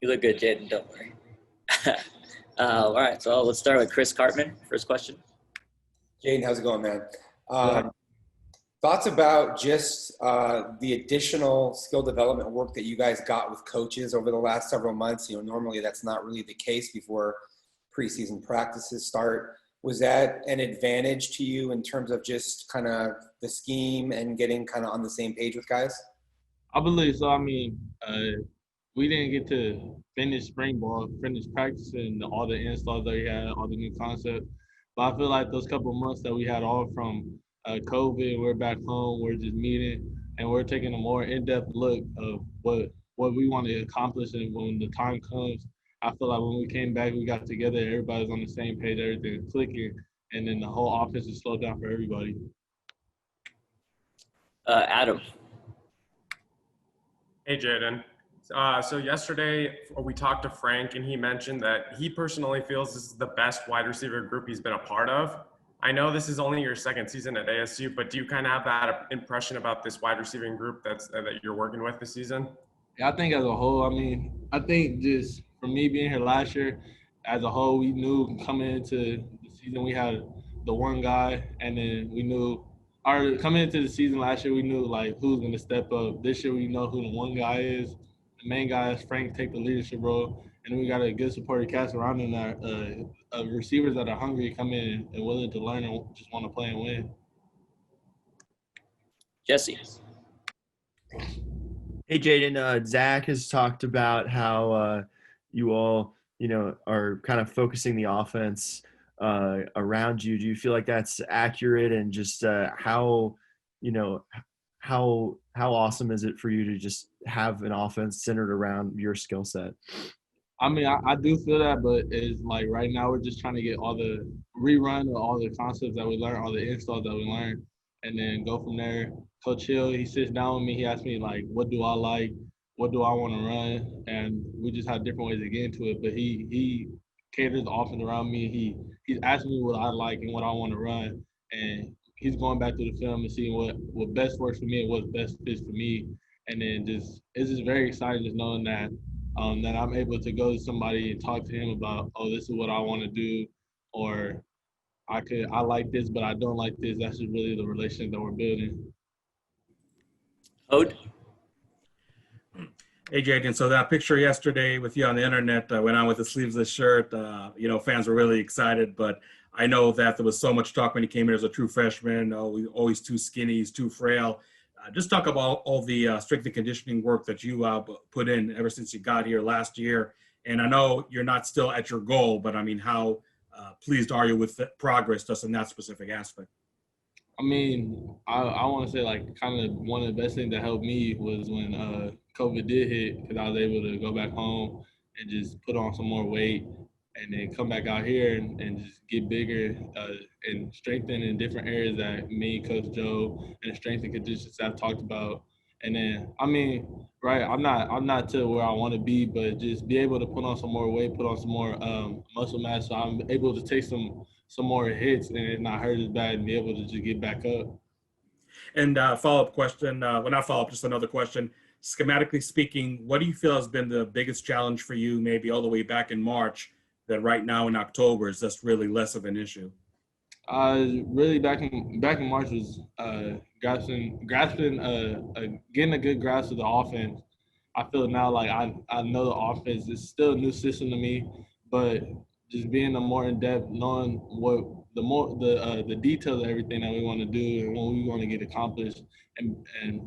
You look good, Jayden. Don't worry. All right, so let's start with Chris Cartman. First question. Jayden, how's it going, man? Good. Thoughts about just the additional skill development work that you guys got with coaches over the last several months? You know, normally that's not really the case before preseason practices start. Was that an advantage to you in terms of just kind of the scheme and getting kind of on the same page with guys? I believe so. I mean, we didn't get to finish spring ball, finish practicing all the installs that we had, all the new concepts. But I feel like those couple of months that we had off from COVID, we're back home, we're just meeting, and we're taking a more in-depth look of what we want to accomplish. And when the time comes, I feel like when we came back, we got together, everybody's on the same page, everything clicking, and then the whole offense is slowed down for everybody. Adam. Hey, Jayden. So yesterday we talked to Frank, and he mentioned that he personally feels this is the best wide receiver group he's been a part of. I know this is only your second season at ASU, but do you kind of have that impression about this wide receiving group that you're working with this season? Yeah, I think as a whole, I mean, I think just for me being here last year, as a whole, we knew coming into the season we had the one guy, and then we knew coming into the season last year, we knew like who's going to step up. This year, we know who the one guy is. The main guy is Frank, take the leadership role, and we got a good supporting cast around him that receivers that are hungry, come in and willing to learn and just want to play and win. Jesse. Hey, Jayden, Zach has talked about how you all, are kind of focusing the offense around you. Do you feel like that's accurate? And just how awesome is it for you to just have an offense centered around your skill set? I mean, I do feel that, but it's like right now we're just trying to get all the rerun of all the concepts that we learned, all the installs that we learned, and then go from there. Coach Hill, he sits down with me. He asks me, like, what do I like? What do I want to run? And we just have different ways to get into it. But he caters the offense around me. He's asking me what I like and what I want to run. And he's going back to the film and seeing what best works for me and what best fits for me. And then it's just very exciting just knowing that that I'm able to go to somebody and talk to him about, oh, this is what I want to do, or I like this, but I don't like this. That's just really the relationship that we're building. Ode. Hey, Jayden, so that picture yesterday with you on the internet went on with a sleeveless shirt. Fans were really excited, but I know that there was so much talk when he came in as a true freshman. Oh, always too skinny, he's too frail. Just talk about all the strength and conditioning work that you put in ever since you got here last year. And I know you're not still at your goal, but I mean, how pleased are you with the progress just in that specific aspect? I mean, I want to say like kind of one of the best things that helped me was when COVID did hit, because I was able to go back home and just put on some more weight and then come back out here and just get bigger and strengthen in different areas that me, Coach Joe, and the strength and conditioning staff talked about. And then, I mean, right, I'm not to where I want to be, but just be able to put on some more weight, put on some more muscle mass, so I'm able to take some more hits and it not hurt as bad and be able to just get back up. And follow-up question, well, not follow-up, just another question. Schematically speaking, what do you feel has been the biggest challenge for you, maybe all the way back in March, that right now in October is just really less of an issue? Really back in March was grasping, getting a good grasp of the offense. I feel now like I know the offense is still a new system to me, but just being a more in depth, knowing what the details of everything that we want to do and what we want to get accomplished, and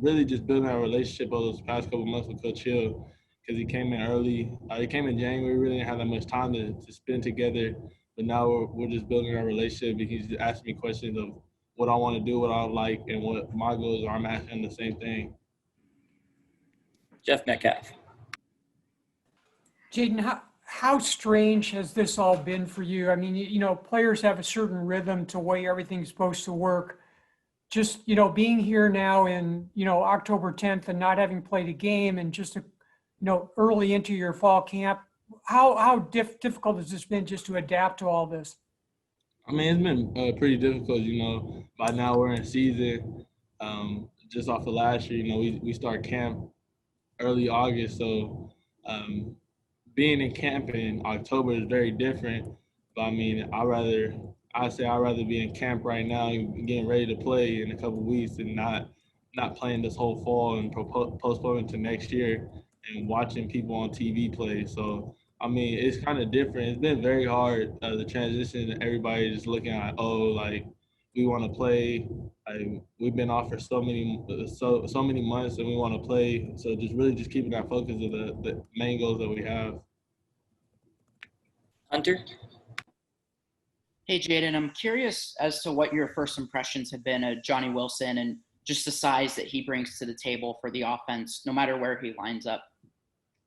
really just building our relationship over those past couple months with Coach Hill, because he came in early. He came in January. We really didn't have that much time to spend together. But now we're just building our relationship. He's just asking me questions of what I want to do, what I like, and what my goals are. I'm asking the same thing. Jeff Metcalf. Jayden, how strange has this all been for you? I mean, players have a certain rhythm to way everything's supposed to work. Just, being here now in, October 10th and not having played a game and just, early into your fall camp, how difficult has this been just to adapt to all this? I mean, it's been pretty difficult, By now we're in season. Just off of last year, we start camp early August. So being in camp in October is very different. But I mean, I say I'd rather be in camp right now and getting ready to play in a couple of weeks and not playing this whole fall and postponing to next year and watching people on TV play. So I mean, it's kind of different. It's been very hard, the transition. Everybody just looking at, oh, like we want to play. Like we've been off for so many months, and we want to play. So just really just keeping that focus of the main goals that we have. Hunter? Hey, Jayden, I'm curious as to what your first impressions have been of Johnny Wilson and just the size that he brings to the table for the offense, no matter where he lines up.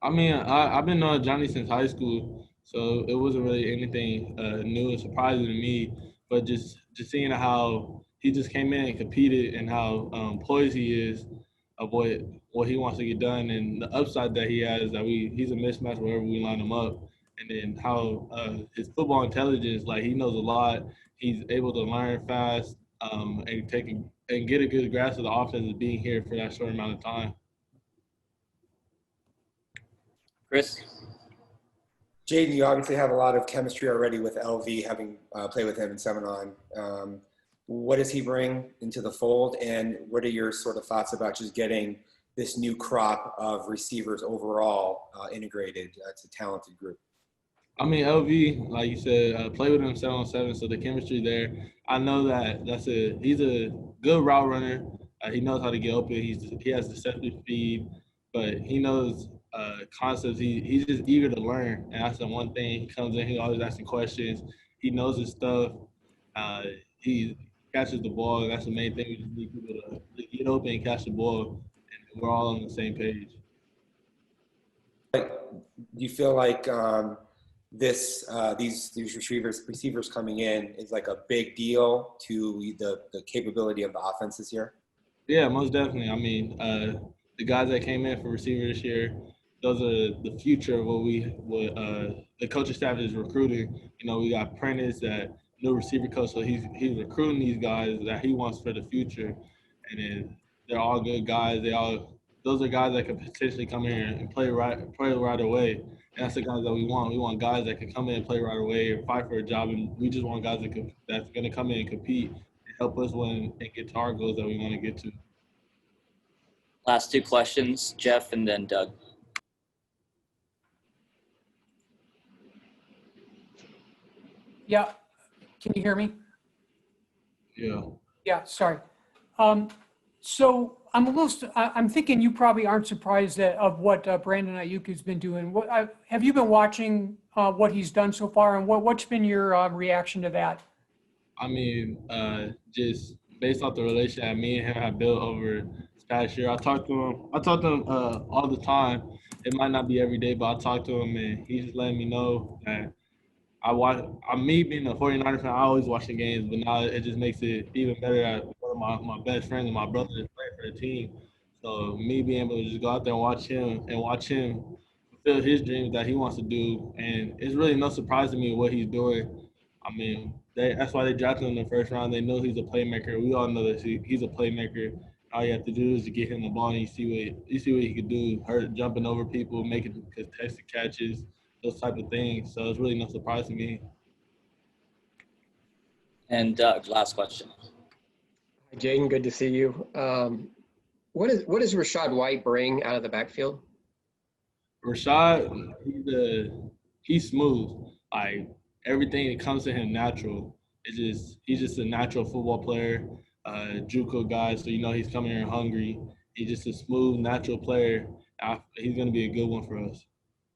I mean, I've been knowing Johnny since high school, so it wasn't really anything new and surprising to me. But just seeing how he just came in and competed and how poised he is of what he wants to get done and the upside that he has that he's a mismatch wherever we line him up. And then how his football intelligence, like he knows a lot. He's able to learn fast and get a good grasp of the offense of being here for that short amount of time. Chris? Jayden, you obviously have a lot of chemistry already with LV, having played with him in Semenon. What does he bring into the fold, and what are your sort of thoughts about just getting this new crop of receivers overall integrated to talented group? I mean, LV, like you said, play with him 7-on-7, so the chemistry there. I know that he's a good route runner. He knows how to get open. He has deceptive speed, but he knows concepts. He's just eager to learn, and that's the one thing. He comes in, he always asking questions. He knows his stuff. He catches the ball. And that's the main thing. We just need people to get open and catch the ball, and we're all on the same page. Do you feel like these receivers coming in is like a big deal to the capability of the offense this year? Yeah, most definitely. I mean, the guys that came in for receiver this year, those are the future of what the coaching staff is recruiting. You know, we got Prentice, that new receiver coach, so he's recruiting these guys that he wants for the future, and then they're all good guys. Those are guys that could potentially come here and play right away. And that's the guys that we want. We want guys that can come in and play right away or fight for a job, and we just want guys that's going to come in and compete and help us win and get to our goals that we want to get to. Last two questions, Jeff and then Doug. Yeah. Can you hear me? Yeah. Yeah, sorry. So I'm thinking you probably aren't surprised of what Brandon Ayuka's been doing. Have you been watching what he's done so far, and what's been your reaction to that? I mean, just based off the relationship that me and him have built over this past year, I talk to him all the time. It might not be every day, but I talk to him, and he's just letting me know that me being a 49er fan, I always watch the games, but now it just makes it even better that one of my best friends and my brother is playing for the team. So me being able to just go out there and watch him fulfill his dreams that he wants to do, and it's really no surprise to me what he's doing. I mean, that's why they drafted him in the first round. They know he's a playmaker. We all know that he's a playmaker. All you have to do is to get him the ball, and you see what he can do. Jumping over people, making contested catches, those type of things. So it's really no surprise to me. And Doug, last question. Hi, Jayden, good to see you. What does Rashad White bring out of the backfield? Rashad, he's smooth. Like everything that comes to him natural. He's just a natural football player, JUCO guy. So you know he's coming here hungry. He's just a smooth, natural player. He's gonna be a good one for us.